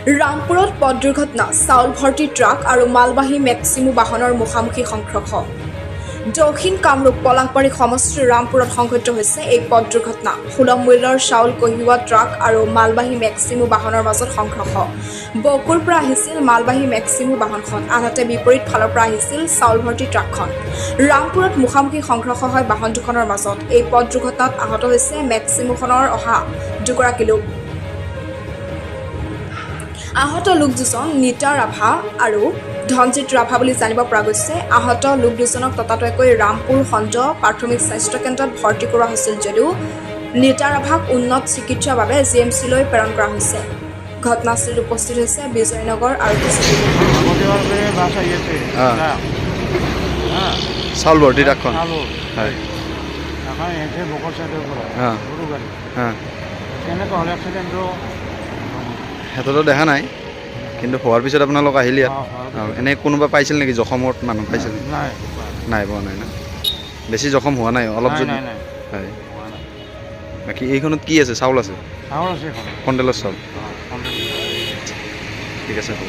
ৰামপুৰত পথ দুৰ্ঘটনা, চাউল ভৰ্তি ট্ৰাক আৰু মালবাহী মেক্সিমো বাহনৰ মুখামুখি সংঘৰ্ষ। দক্ষিণ কামৰূপ পলাশবাৰী সমষ্টিৰ ৰামপুৰত সংঘটিত হৈছে এই পথ দুৰ্ঘটনা। সুলভ মূল্যৰ চাউল কঢ়িওৱা ট্ৰাক আৰু মালবাহী মেক্সিমো বাহনৰ মাজত সংঘৰ্ষ। বকুৰ পৰা আহিছিল মালবাহী মেক্সিমো বাহনখন, আনহাতে বিপৰীত ফালৰ পৰা আহিছিল চাউল ভৰ্তি ট্ৰাকখন। ৰামপুৰত মুখামুখি সংঘৰ্ষ হয় বাহন দুখনৰ মাজত। এই পথ দুৰ্ঘটনাত আহত হৈছে মেক্সিমোখনৰ অহা দুগৰাকী লোক। আহত লোক দুজন নিতা ৰাভা আৰু ধনজিৎ ৰাভা বুলি জানিব পৰা গৈছে। আহত লোক দুজনক ততাতৈয়াকৈ ৰামপুৰ খণ্ড প্ৰাথমিক স্বাস্থ্য কেন্দ্ৰত ভৰ্তি কৰোৱা হৈছিল যদিও নিতা ৰাভাক উন্নত চিকিৎসাৰ বাবে জিএমচিলৈ প্ৰেৰণ কৰা হৈছে। ঘটনাস্থলীত উপস্থিত হৈছে বিজয়নগৰ আৰু চাউল ভৰ্তি ট্ৰাকখন সিহঁততো দেখা নাই, কিন্তু হোৱাৰ পিছত আপোনালোক আহিলে ইয়াত এনেই কোনোবা পাইছিল নেকি? জখমত মানুহ পাইছিল? নাই পোৱা নাই না? বেছি জখম হোৱা নাই অলপ যদি? হয়। বাকী এইখনত কি আছে? চাউল আছে? কণ্ট্ৰলৰ চাউল। ঠিক আছে হ'ব।